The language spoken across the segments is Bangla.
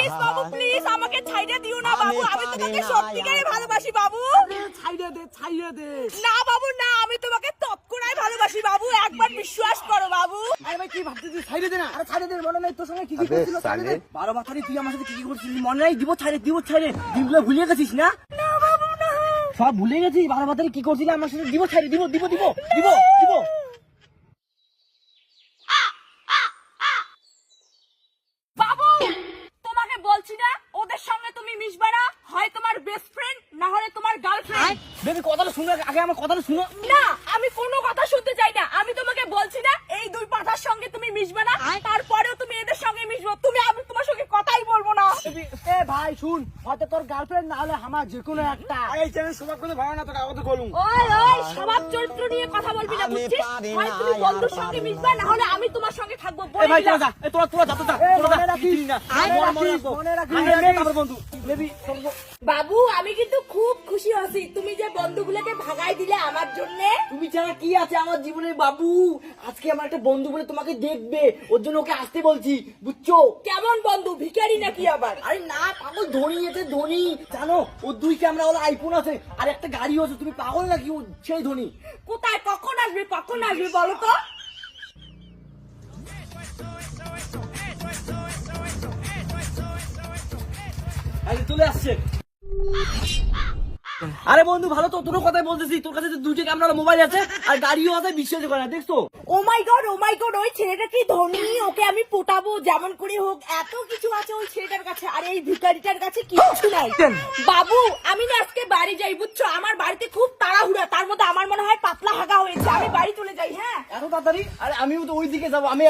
প্লিজ বাবু প্লিজ আমাকে ছাইড়ে দিও না বাবু, আমি তোমাকে সত্যিকারে ভালোবাসি বাবু। ছাইড়ে দে। না বাবু না, আমি তোমাকে তৎক্ষণাৎ ভালোবাসি বাবু, একবার বিশ্বাস করো বাবু। আরে ভাই কি ভাবছিস? ছাইড়ে দে না। আরে ছাইড়ে দে, মনে নাই তোর সঙ্গে কি করছিল? ছাইড়ে দে। 12 বছরে তুই আমার সাথে কি করছিলি মনে নাই? দিব ছাইড়ে। দিনগুলো ভুলে গেছিস না? না বাবু না। সব ভুলে গেছিস? 12 বছরে কি করছিলি আমার সাথে? দিব ছাইড়ে, দিব। বাবু তোমাকে বলছি না ওদের সঙ্গে তুমি মিশবে না, হয় তোমার বেস্ট ফ্রেন্ড না হলে তোমার গার্লফ্রেন্ড। বেবি কথাটা শুনো, আগে আমার কথাটা শুনো। না আমি কোনো কথা শুনতে চাই না, আমি তোমাকে বলছি না এই দুই পাঠার সঙ্গে তুমি মিশবে না, তারপরেও তুমি এদের সঙ্গে মিশবো, আমি তোমার সঙ্গে কথাই বলবো না। এ ভাই শুন, হয়তো তোর গার্লফ্রেন্ড না হলে আমার যে কোনো একটা। এই চ্যানেল সবাই করে ভালো না, তোকে আগে বলুন। ওই স্বভাব চরিত্র নিয়ে কথা বলবি না, বুঝছিস? হয় তুমি বন্ধুর সঙ্গে মিশবে না হলে আমি তোমার সঙ্গে থাকবো। এই ভাই তোরা যা, তোরা যা, মনে রাখিস না। মনে রাখিস বন্ধু। বেবি বাবু আমি কিন্তু খুব খুশি হয়েছি তুমি যে বন্ধুগুলোকে ভাগাই দিলে আমার জন্য। তুমি ছাড়া কি আছে আমার জীবনে বাবু? আজকে আমার একটা বন্ধু বলে তোমাকে দেখবে, ওর জন্য ওকে আসতে বলছি, বুঝছো? কেমন বন্ধু, ভিখারি নাকি আবার? আরে না পাগল, ধনী আছে ধনী, জানো ওর 2 ক্যামেরা ওর আইফোন আছে আর একটা গাড়িও আছে। তুমি পাগল নাকি? ও সেই ধনী। কোথায় কখন আসবে বলো তো? আরে চলে আসছে। আরে বন্ধু ভালো তো, তোর কথাই বলতেছি। তোর কাছে 2টা ক্যামেরা মোবাইল আছে আর গাড়িও আছে, বিশ্বাস করে না, দেখছো? ও মাই গড ওই ছেলেটা কি ধনী, ওকে আমি পটাবো যেমন করে হোক, এত কিছু আছে ওই ছেলেটার কাছে, আর এই ভিখারিটার কাছে কিছু নাই। বাবু আমি না আজকে বাড়ি যাই, বুঝছো? আমার বাড়িতে খুব তাড়াহুড়া, তার মধ্যে আমার মনে হয় পাতলা হাগা হয়েছে, আমি বাড়ি চলে যাই। হ্যাঁ এত তাড়াতাড়ি? আরে আমিও তো ওই দিকে যাবো, আমি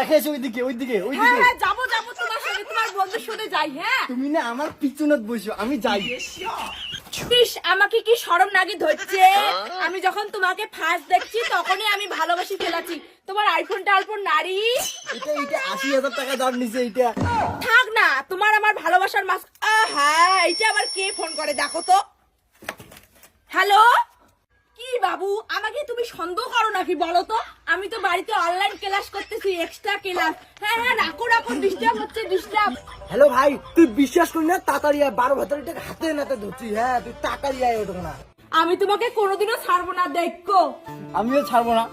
রেখে আছি ওইদিকে। হ্যাঁ যাবো তোমার সঙ্গে, তোমার বন্ধুর সাথে যাই। হ্যাঁ তুমি না আমার পিছনে বসো, আমি যাই। আমাকে কি শরম নাকি ধরছে? আমি যখন তোমাকে ফার্স্ট দেখছি তখনই আমি ভালোবাসি ফেলাছি। তোমার আইফোন নারী, এটা 80,000 টাকা দাম নিছে। এটা থাক না, তোমার আমার ভালোবাসার মাস। হ্যাঁ এইটা আবার কে ফোন করে দেখো তো। হ্যালো কি বাবু, আমাকে তুমি সন্দেহ করো নাকি বলো তো? আমি তো বাড়িতে অনলাইন ক্লাস করতেছি, এক্সট্রা ক্লাস। হ্যাঁ রাখো ডিস্টার্ব হচ্ছে। হ্যালো ভাই, তুই বিশ্বাস করি না, তাড়াতাড়ি 12 বছরের টাকা হাতে নাতে ধরছি। হ্যাঁ তুই তাড়াতাড়ি আয়, ওটা না। আমি তোমাকে কোনোদিনও ছাড়বো না, দেখো। আমিও ছাড়বো না।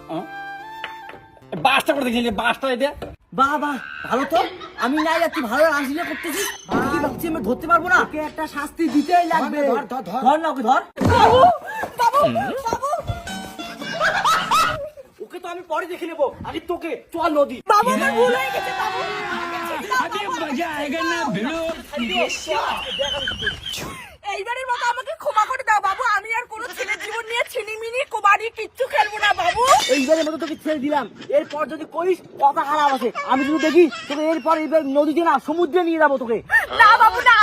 বাসটা করে দেখছি, বাসটা এটা বাহ ভালো তো। আমি নাই যাচ্ছি, ভালো আসলে করতেছিস। কি ভাবছি আমি ধরতে পারবো না? ওকে একটা শাস্তি দিতেই লাগবে। ধর না ওকে, ধর। বাবু ওকে তো আমি পরে দেখে নেবো, আগে তোকে চল নদী। বাবু আমার ভুল হয়ে গেছে বাবু। এইবারের মতো আমাকে ক্ষমা করে দাও বাবু, আমি আর কোনো ছেলের জীবন নিয়ে ছিনিমিনি কোবানি কিচ্ছু খেলবো না বাবু। এইবারের মতো তোকে ছেড়ে দিলাম, এরপর যদি করিস কথা খারাপ আছে। আমি যদি দেখি তোকে এরপর এইবার নদীতে না সমুদ্রে নিয়ে যাবো তোকে। না বাবু না,